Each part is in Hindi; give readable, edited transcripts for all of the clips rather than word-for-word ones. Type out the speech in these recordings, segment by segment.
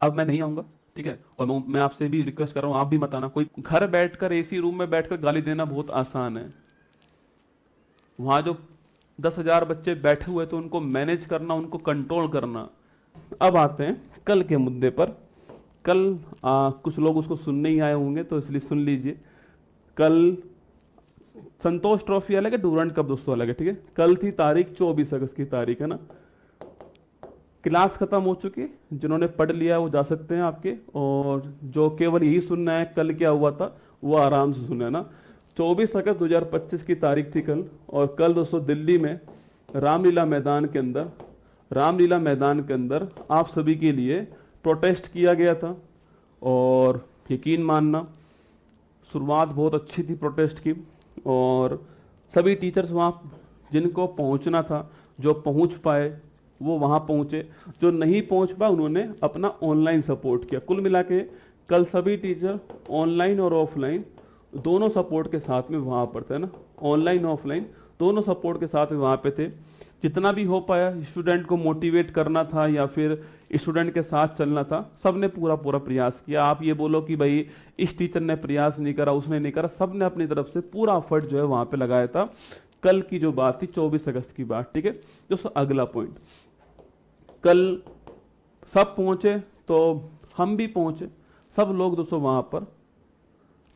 अब मैं नहीं आऊंगा, ठीक है। और मैं आपसे भी रिक्वेस्ट कर रहा हूँ, आप भी मत आना। कोई घर बैठकर एसी रूम में बैठकर गाली देना बहुत आसान है। वहां जो 10,000 बच्चे बैठे हुए तो उनको मैनेज करना, उनको कंट्रोल करना। अब आते हैं कल के मुद्दे पर। कल कुछ लोग उसको सुनने ही आए होंगे तो इसलिए सुन लीजिए। कल संतोष ट्रॉफी अलग है, डूरंड कप दोस्तों अलग है, ठीक है। कल थी तारीख 24 अगस्त की तारीख है ना। क्लास खत्म हो चुकी, जिन्होंने पढ़ लिया वो जा सकते हैं आपके, और जो केवल यही सुनना है कल क्या हुआ था वो आराम से सुने ना। 24 अगस्त 2025 की तारीख थी कल। और कल दोस्तों दिल्ली में रामलीला मैदान के अंदर, रामलीला मैदान के अंदर आप सभी के लिए प्रोटेस्ट किया गया था। और यकीन मानना, शुरुआत बहुत अच्छी थी प्रोटेस्ट की। और सभी टीचर्स वहाँ जिनको पहुँचना था, जो पहुँच पाए वो वहाँ पहुँचे, जो नहीं पहुँच पाए उन्होंने अपना ऑनलाइन सपोर्ट किया। कुल मिला के कल सभी टीचर ऑनलाइन और ऑफलाइन दोनों सपोर्ट के साथ में वहाँ पर थे ना। ऑनलाइन ऑफलाइन दोनों सपोर्ट के साथ में वहाँ पे थे। जितना भी हो पाया स्टूडेंट को मोटिवेट करना था या फिर स्टूडेंट के साथ चलना था, सबने पूरा पूरा प्रयास किया। आप ये बोलो कि भाई इस टीचर ने प्रयास नहीं करा, उसने नहीं करा, सबने अपनी तरफ से पूरा एफर्ट जो है वहाँ पे लगाया था। कल की जो बात थी 24 अगस्त की बात, ठीक है। दोस्तों अगला पॉइंट, कल सब पहुंचे तो हम भी पहुंचे। सब लोग दोस्तों वहां पर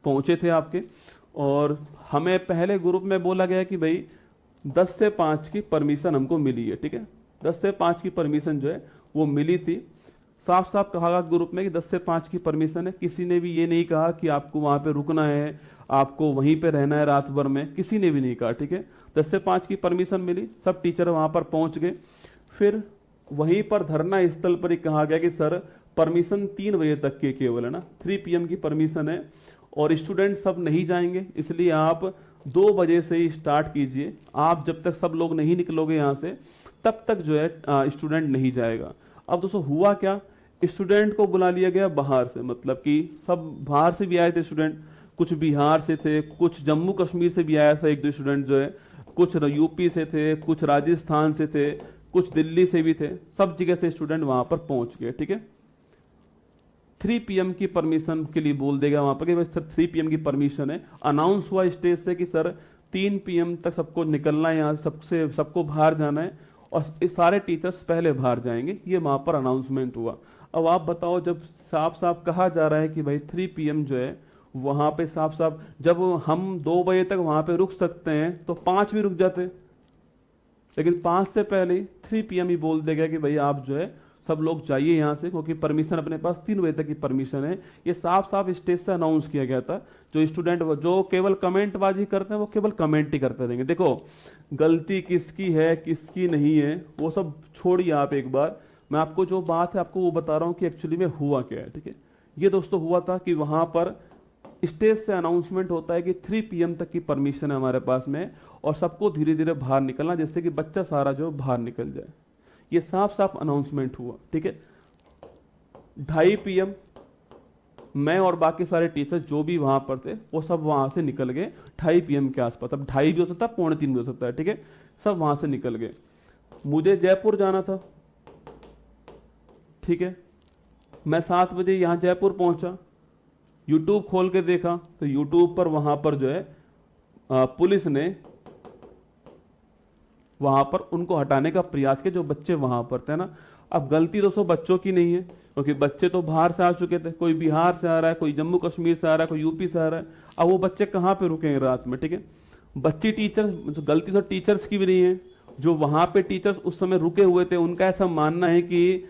पहुंचे थे आपके। और हमें पहले ग्रुप में बोला गया कि भाई 10 से 5 की परमिशन हमको मिली है, ठीक है। 10 से 5 की परमिशन जो है वो मिली थी। साफ साफ कहा गया ग्रुप में कि 10 से 5 की परमिशन है। किसी ने भी ये नहीं कहा कि आपको वहां पे रुकना है, आपको वहीं पे रहना है रात भर में, किसी ने भी नहीं कहा, ठीक है। 10 से 5 की परमिशन मिली, सब टीचर वहां पर पहुंच गए। फिर वहीं पर धरना स्थल पर ही कहा गया कि सर परमिशन 3 बजे तक की केवल है ना, 3 PM की परमिशन है। और स्टूडेंट सब नहीं जाएंगे, इसलिए आप 2 बजे से ही स्टार्ट कीजिए। आप जब तक सब लोग नहीं निकलोगे यहाँ से तब तक जो है स्टूडेंट नहीं जाएगा। अब दोस्तों हुआ क्या, स्टूडेंट को बुला लिया गया बाहर से, मतलब कि सब बाहर से भी आए थे स्टूडेंट। कुछ बिहार से थे, कुछ जम्मू कश्मीर से भी आया था एक दो स्टूडेंट जो है, कुछ यूपी से थे, कुछ राजस्थान से थे, कुछ दिल्ली से भी थे। सब जगह से स्टूडेंट वहां पर पहुंच गए, ठीक है। 3 PM की परमिशन के लिए बोल देगा वहां पर कि भाई सर 3 PM की परमिशन है। अनाउंस हुआ स्टेज से कि सर 3 PM तक सबको निकलना है यहाँ से, सबसे सबको बाहर जाना है। और इस सारे टीचर्स पहले बाहर जाएंगे, ये वहां पर अनाउंसमेंट हुआ। अब आप बताओ, जब साफ साफ कहा जा रहा है कि भाई 3 PM जो है वहां पे साफ साफ, जब हम 2 बजे तक वहां पे रुक सकते हैं तो 5 भी रुक जाते। लेकिन 5 से पहले 3 PM ही बोल देगा कि भाई आप जो है सब लोग जाइए यहाँ से, क्योंकि परमिशन अपने पास 3 बजे तक की परमिशन है। ये साफ साफ स्टेज से अनाउंस किया गया था। जो स्टूडेंट जो केवल कमेंटबाजी करते हैं वो केवल कमेंट ही करते रहेंगे। देखो गलती किसकी है किसकी नहीं है वो सब छोड़िए आप, एक बार मैं आपको जो बात है आपको वो बता रहा हूँ कि एक्चुअली में हुआ क्या है, ठीक है। ये दोस्तों हुआ था कि वहां पर स्टेज से अनाउंसमेंट होता है कि 3 PM तक की परमिशन है हमारे पास में, और सबको धीरे धीरे बाहर निकलना, जिससे कि बच्चा सारा जो बाहर निकल जाए। ये साफ साफ अनाउंसमेंट हुआ, ठीक है। 2:30 PM मैं और बाकी सारे टीचर्स जो भी वहां पर थे वो सब वहां से निकल गए 2:30 PM के आसपास। अब 2:30 भी हो सकता है, 2:45 भी हो सकता है, ठीक है। सब वहां से निकल गए। मुझे जयपुर जाना था, ठीक है। मैं 7 बजे यहां जयपुर पहुंचा। यूट्यूब खोल के देखा तो यूट्यूब पर वहां पर जो है पुलिस ने वहां पर उनको हटाने का प्रयास किया, जो बच्चे वहां पर थे ना। अब गलती दोस्तों बच्चों की नहीं है, क्योंकि बच्चे तो बाहर से आ चुके थे। कोई बिहार से आ रहा है, कोई जम्मू कश्मीर से आ रहा है, कोई यूपी से आ रहा है। अब वो बच्चे कहाँ पे रुकेंगे रात में, ठीक है। बच्ची टीचर, गलती तो टीचर्स की भी नहीं है। जो वहां पे टीचर्स उस समय रुके हुए थे उनका ऐसा मानना है कि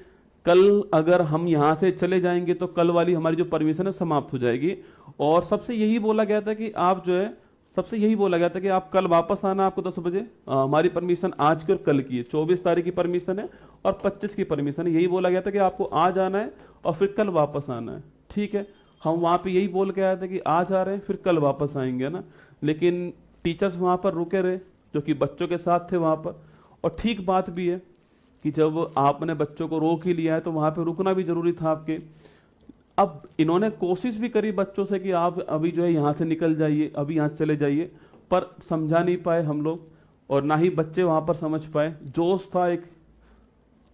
कल अगर हम यहाँ से चले जाएंगे तो कल वाली हमारी जो परमिशन है समाप्त हो जाएगी। और सबसे यही बोला गया था कि आप जो है, सबसे यही बोला गया था कि आप कल वापस आना, आपको 10 बजे। हमारी परमिशन आज की और कल की है, 24 तारीख की परमिशन है और 25 की परमिशन है। यही बोला गया था कि आपको आज आना है और फिर कल वापस आना है, ठीक है। हम वहाँ पे यही बोल के आए थे कि आज आ रहे हैं फिर कल वापस आएंगे ना। लेकिन टीचर्स वहाँ पर रुके रहे, जो कि बच्चों के साथ थे वहाँ पर। और ठीक बात भी है कि जब आपने बच्चों को रोक ही लिया है तो वहाँ पे रुकना भी जरूरी था आपके। अब इन्होंने कोशिश भी करी बच्चों से कि आप अभी जो है यहाँ से निकल जाइए, अभी यहाँ से चले जाइए, पर समझा नहीं पाए हम लोग, और ना ही बच्चे वहाँ पर समझ पाए। जोश था एक,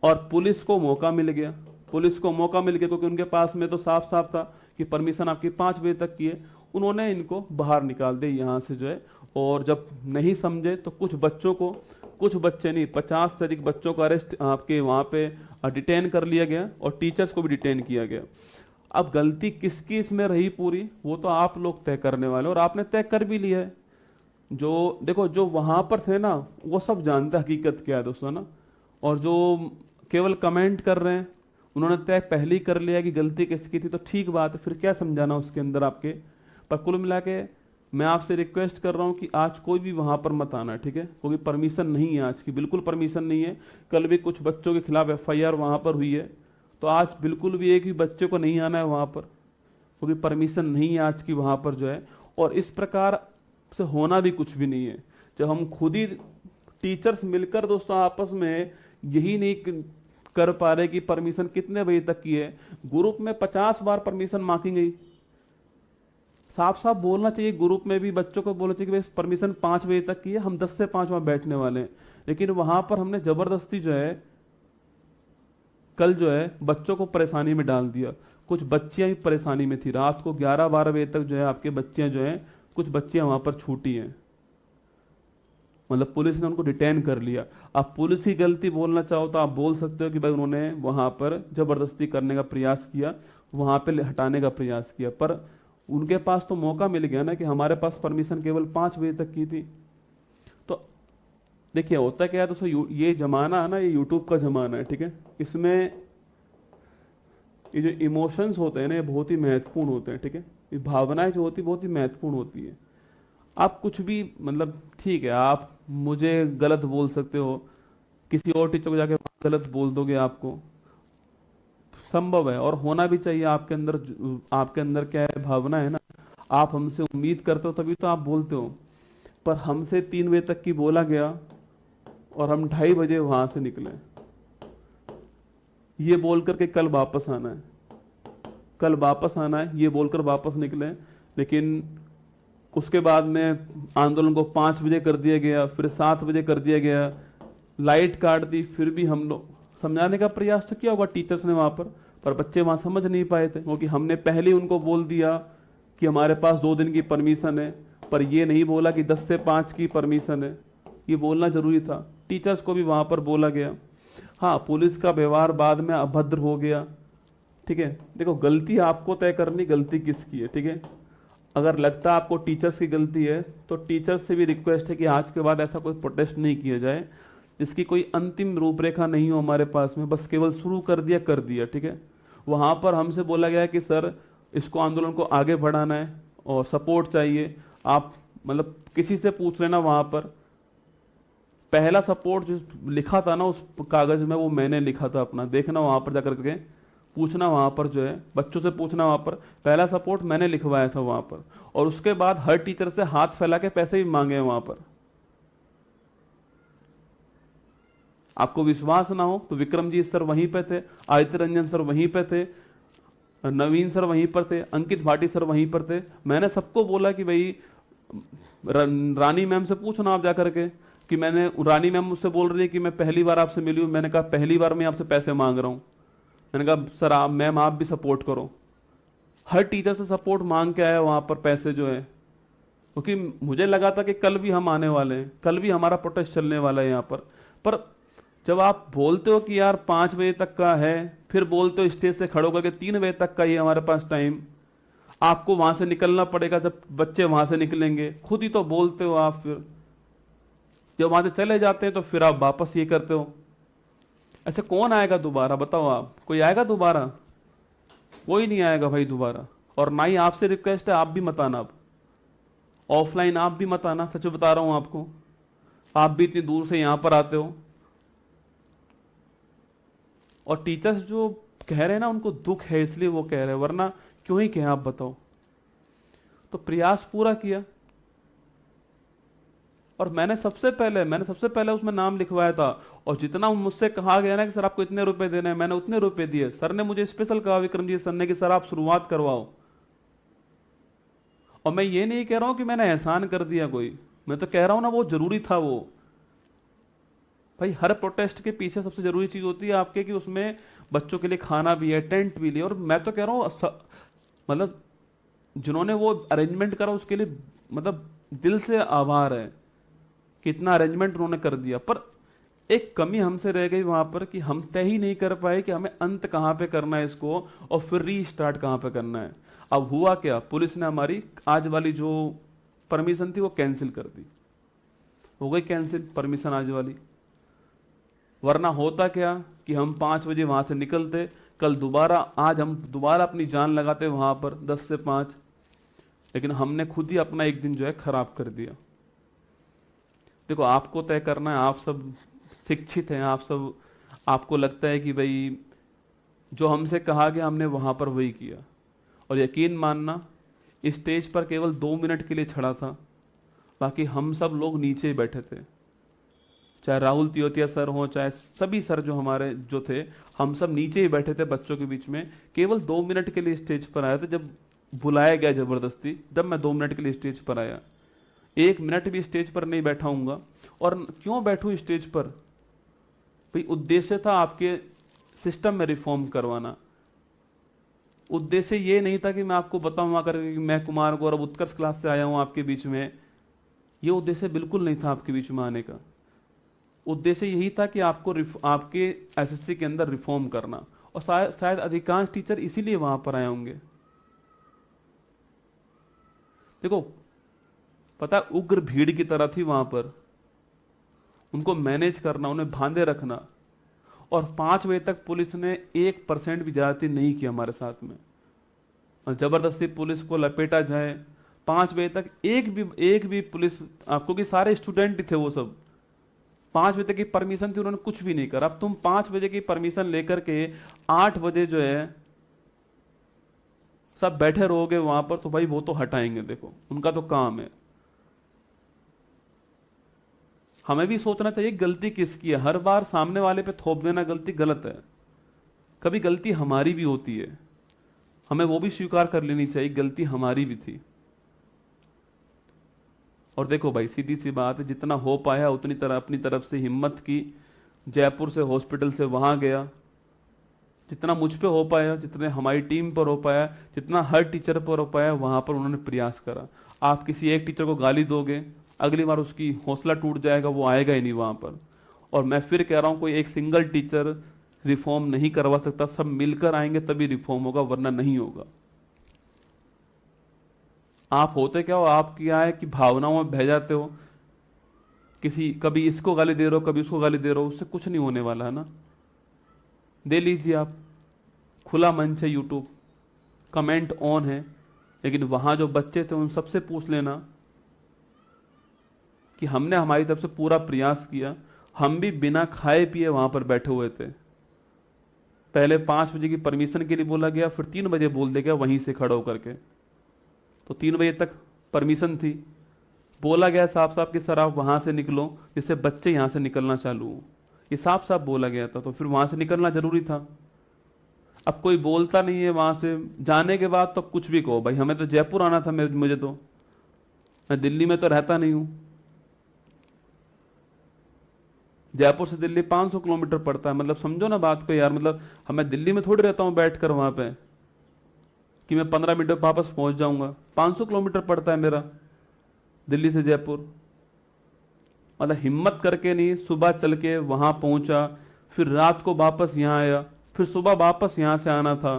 और पुलिस को मौका मिल गया। पुलिस को मौका मिल गया, क्योंकि उनके पास में तो साफ साफ था कि परमिशन आपकी 5 बजे तक की है। उन्होंने इनको बाहर निकाल दिया यहाँ से जो है। और जब नहीं समझे तो कुछ बच्चों को, कुछ बच्चे नहीं, 50 से अधिक बच्चों को अरेस्ट आपके वहाँ पे डिटेन कर लिया गया और टीचर्स को भी डिटेन किया गया। अब गलती किसकी इसमें रही पूरी, वो तो आप लोग तय करने वाले हो, और आपने तय कर भी लिया है। जो देखो, जो वहां पर थे ना, वो सब जानते हैं हकीकत क्या है दोस्तों ना। और जो केवल कमेंट कर रहे हैं, उन्होंने तय पहले ही कर लिया कि गलती किसकी थी, तो ठीक बात है, फिर क्या समझाना उसके अंदर आपके। पर कुल मिला के मैं आपसे रिक्वेस्ट कर रहा हूं कि आज कोई भी वहां पर मत आना, ठीक है, क्योंकि परमिशन नहीं है आज की, बिल्कुल परमिशन नहीं है। कल भी कुछ बच्चों के खिलाफ FIR वहां पर हुई है, तो आज बिल्कुल भी एक भी बच्चे को नहीं आना है वहां पर, क्योंकि परमिशन नहीं है आज की वहां पर जो है। और इस प्रकार से होना भी कुछ भी नहीं है। जब हम खुद ही टीचर्स मिलकर दोस्तों आपस में यही नहीं कर पा रहे कि परमिशन कितने बजे तक की है, ग्रुप में 50 बार परमिशन मांगी गई। साफ साफ बोलना चाहिए, ग्रुप में भी बच्चों को बोलना चाहिए कि भाई परमिशन 5 बजे तक की है, हम 10 से 5 वहां बैठने वाले हैं। लेकिन वहां पर हमने जबरदस्ती जो है, कल जो है बच्चों को परेशानी में डाल दिया। कुछ बच्चियां भी परेशानी में थी, रात को 11-12 बजे तक जो है आपके बच्चियां जो है, कुछ बच्चियां वहां पर छूटी हैं, मतलब पुलिस ने उनको डिटेन कर लिया। आप पुलिस की गलती बोलना चाहो तो आप बोल सकते हो कि भाई उन्होंने वहां पर जबरदस्ती करने का प्रयास किया, वहां पे हटाने का प्रयास किया, पर उनके पास तो मौका मिल गया ना कि हमारे पास परमिशन केवल 5 बजे तक की थी। तो देखिए होता क्या है दोस्तों, ये जमाना है ना, ये यूट्यूब का जमाना है, ठीक है। इसमें ये जो इमोशंस होते हैं ना, ये बहुत ही महत्वपूर्ण होते हैं, ठीक है। ये भावनाएं जो होती है बहुत ही महत्वपूर्ण होती है। आप कुछ भी, मतलब ठीक है, आप मुझे गलत बोल सकते हो, किसी और टीचर को जाके गलत बोल दोगे, आपको संभव है और होना भी चाहिए। आपके अंदर क्या है, भावना है ना, आप हमसे उम्मीद करते हो तभी तो आप बोलते हो। पर हमसे 3 बजे तक की बोला गया और हम 2:30 बजे वहां से निकले, ये बोल करके कल वापस आना है, कल वापस आना है, ये बोलकर वापस निकले। लेकिन उसके बाद में आंदोलन को 5 बजे कर दिया गया, फिर 7 बजे कर दिया गया, लाइट काट दी, फिर भी हम लोग समझाने का प्रयास तो किया होगा टीचर्स ने वहां पर बच्चे वहां समझ नहीं पाए थे, क्योंकि हमने पहले उनको बोल दिया कि हमारे पास 2 दिन की परमिशन है, पर ये नहीं बोला कि 10 से 5 की परमिशन है। ये बोलना जरूरी था, टीचर्स को भी वहां पर बोला गया। हाँ, पुलिस का व्यवहार बाद में अभद्र हो गया, ठीक है। देखो, गलती आपको तय करनी, गलती किसकी है, ठीक है। अगर लगता है आपको टीचर्स की गलती है, तो टीचर्स से भी रिक्वेस्ट है कि आज के बाद ऐसा कोई प्रोटेस्ट नहीं किया जाए जिसकी कोई अंतिम रूपरेखा नहीं हो हमारे पास में, बस केवल शुरू कर दिया, ठीक है। वहां पर हमसे बोला गया कि सर इसको, आंदोलन को आगे बढ़ाना है और सपोर्ट चाहिए। आप मतलब किसी से पूछ लेना, वहां पर पहला सपोर्ट जो लिखा था ना उस कागज में, वो मैंने लिखा था अपना, देखना वहां पर जाकर के, पूछना वहां पर जो है, बच्चों से पूछना, वहां पर पहला सपोर्ट मैंने लिखवाया था वहां पर। और उसके बाद हर टीचर से हाथ फैला के पैसे भी मांगे हैं वहां पर। आपको विश्वास ना हो तो विक्रमजीत सर वहीं पे थे, आदित्य रंजन सर वहीं पे थे, नवीन सर वहीं पर थे, अंकित भाटी सर वहीं पर थे। मैंने सबको बोला कि भाई रानी मैम से पूछना आप जाकर के, कि मैंने, रानी मैम मुझसे बोल रही है कि मैं पहली बार आपसे मिली हूं। मैंने कहा पहली बार मैं आपसे पैसे मांग रहा हूं। मैंने कहा सर आप, मैम आप भी सपोर्ट करो। हर टीचर से सपोर्ट मांग के आया वहां पर पैसे जो है, क्योंकि मुझे लगा था कि कल भी हम आने वाले हैं, कल भी हमारा प्रोटेस्ट चलने वाला है यहाँ पर जब आप बोलते हो कि यार 5 बजे तक का है, फिर बोलते हो स्टेज से खड़ो करके 3 बजे तक का ही हमारे पास टाइम, आपको वहां से निकलना पड़ेगा जब बच्चे वहां से निकलेंगे, खुद ही तो बोलते हो आप। फिर जब वहां से चले जाते हैं तो फिर आप वापस ये करते हो। ऐसे कौन आएगा दोबारा, बताओ आप, कोई आएगा दोबारा? कोई नहीं आएगा भाई दोबारा। और ना ही आपसे रिक्वेस्ट है, आप भी मत आना, अब ऑफलाइन आप भी मत आना, सच बता रहा हूं आपको। आप भी इतनी दूर से यहां पर आते हो, और टीचर्स जो कह रहे हैं ना, उनको दुख है इसलिए वो कह रहे हैं, वरना क्यों ही कहें आप बताओ। तो प्रयास पूरा किया, और मैंने सबसे पहले उसमें नाम लिखवाया था। और जितना मुझसे कहा गया ना कि सर आपको इतने रुपए देने हैं, मैंने उतने रुपए दिए। सर ने मुझे स्पेशल कहा, विक्रमजीत सर ने, कि सर आप शुरुआत करवाओ। और मैं ये नहीं कह रहा हूं कि मैंने एहसान कर दिया कोई, मैं तो कह रहा हूं ना वो जरूरी था। वो भाई हर प्रोटेस्ट के पीछे सबसे जरूरी चीज होती है आपके कि उसमें बच्चों के लिए खाना भी है, टेंट भी है। और मैं तो कह रहा हूँ मतलब जिन्होंने वो अरेंजमेंट करा उसके लिए मतलब दिल से आभार है कि इतना अरेंजमेंट उन्होंने कर दिया। पर एक कमी हमसे रह गई वहां पर कि हम तय ही नहीं कर पाए कि हमें अंत कहाँ पे करना है इसको और फिर रीस्टार्ट कहाँ पे करना है। अब हुआ क्या, पुलिस ने हमारी आज वाली जो परमिशन थी वो कैंसिल कर दी, हो गई कैंसिल परमिशन आज वाली। वरना होता क्या कि हम 5 बजे वहां से निकलते, कल दोबारा, आज हम दोबारा अपनी जान लगाते वहां पर 10 से 5, लेकिन हमने खुद ही अपना एक दिन जो है खराब कर दिया। देखो आपको तय करना है, आप सब शिक्षित हैं, आप सब, आपको लगता है कि भाई जो हमसे कहा गया हमने वहां पर वही किया। और यकीन मानना स्टेज पर केवल 2 मिनट के लिए चढ़ा था, बाकी हम सब लोग नीचे ही बैठे थे। चाहे राहुल तियोतिया सर हो, चाहे सभी सर जो हमारे जो थे, हम सब नीचे ही बैठे थे बच्चों के बीच में। केवल 2 मिनट के लिए स्टेज पर आए थे, जब बुलाया गया जबरदस्ती, जब मैं 2 मिनट के लिए स्टेज पर आया। 1 मिनट भी स्टेज पर नहीं बैठा हूंगा। और क्यों बैठूं स्टेज पर, भाई उद्देश्य था आपके सिस्टम में रिफॉर्म करवाना। उद्देश्य ये नहीं था कि मैं आपको बताऊं आकर कि मैं कुमार गौरव उत्कर्ष क्लास से आया हूं आपके बीच में। ये उद्देश्य बिल्कुल नहीं था आपके बीच में आने का। उद्देश्य यही था कि आपको आपके एसएससी के अंदर रिफॉर्म करना। और शायद अधिकांश टीचर इसीलिए वहां पर आए होंगे। देखो पता है, उग्र भीड़ की तरह थी वहां पर, उनको मैनेज करना, उन्हें बांधे रखना। और 5 बजे तक पुलिस ने 1% भी ज्यादती नहीं की हमारे साथ में। और जबरदस्ती पुलिस को लपेटा जाए 5 बजे तक। एक भी पुलिस, आपको कि सारे स्टूडेंट ही थे वो सब, 5 बजे तक की परमिशन थी, उन्होंने कुछ भी नहीं करा। अब तुम 5 बजे की परमिशन लेकर के 8 बजे जो है सब बैठे रहोगे वहां पर, तो भाई वो तो हटाएंगे, देखो उनका तो काम है। हमें भी सोचना चाहिए गलती किसकी है। हर बार सामने वाले पे थोप देना गलती गलत है। कभी गलती हमारी भी होती है, हमें वो भी स्वीकार कर लेनी चाहिए, गलती हमारी भी थी। और देखो भाई सीधी सी बात है, जितना हो पाया उतनी तरह अपनी तरफ से हिम्मत की। जयपुर से हॉस्पिटल से वहां गया, जितना मुझ पे हो पाया, जितने हमारी टीम पर हो पाया, जितना हर टीचर पर हो पाया, वहां पर उन्होंने प्रयास करा। आप किसी एक टीचर को गाली दोगे, अगली बार उसकी हौसला टूट जाएगा, वो आएगा ही नहीं वहां पर। और मैं फिर कह रहा हूं, कोई एक सिंगल टीचर रिफॉर्म नहीं करवा सकता, सब मिलकर आएंगे तभी रिफॉर्म होगा, वरना नहीं होगा। आप होते क्या हो, आप क्या है कि भावनाओं में बह जाते हो, किसी कभी इसको गाली दे रहे हो, कभी उसको गाली दे रहे हो, उससे कुछ नहीं होने वाला है ना। दे लीजिए आप, खुला मंच है, यूट्यूब कमेंट ऑन है। लेकिन वहां जो बच्चे थे उन सबसे पूछ लेना कि हमने हमारी तरफ से पूरा प्रयास किया। हम भी बिना खाए पिए वहां पर बैठे हुए थे। पहले 5 बजे की परमिशन के लिए बोला गया, फिर 3 बजे बोल दिया गया वहीं से खड़ा होकर के। तो 3 बजे तक परमिशन थी, बोला गया साफ साफ कि सर आप वहां से निकलो जिससे बच्चे यहां से निकलना चालू हो। ये साफ साफ बोला गया था, तो फिर वहां से निकलना जरूरी था। अब कोई बोलता नहीं है वहां से जाने के बाद, तो कुछ भी कहो भाई, हमें तो जयपुर आना था, मुझे तो, मैं दिल्ली में तो रहता नहीं हूं। जयपुर से दिल्ली 500 किलोमीटर पड़ता है, मतलब समझो ना बात को यार। मतलब हमें दिल्ली में थोड़ी रहता हूं बैठकर वहां पे कि मैं 15 मिनट में वापस पहुंच जाऊंगा। 500 किलोमीटर पड़ता है मेरा दिल्ली से जयपुर। मतलब हिम्मत करके नहीं, सुबह चल के वहां पहुंचा, फिर रात को वापस यहां आया, फिर सुबह वापस यहां से आना था।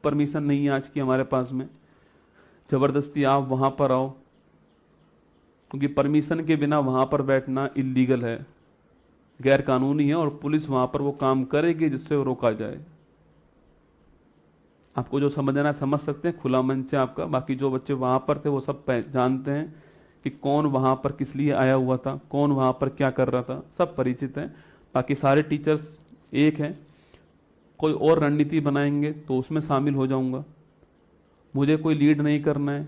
परमिशन नहीं है आज की हमारे पास में, जबरदस्ती आप वहां पर आओ, क्योंकि परमिशन के बिना वहां पर बैठना इलीगल है, गैर कानूनी है। और पुलिस वहां पर वो काम करेगी जिससे वो रोका जाए। आपको जो समझना है समझ सकते हैं, खुला मंच है आपका। बाकी जो बच्चे वहां पर थे वो सब जानते हैं कि कौन वहां पर किस लिए आया हुआ था, कौन वहां पर क्या कर रहा था, सब परिचित हैं। बाकी सारे टीचर्स एक हैं। कोई और रणनीति बनाएंगे तो उसमें शामिल हो जाऊंगा, मुझे कोई लीड नहीं करना है।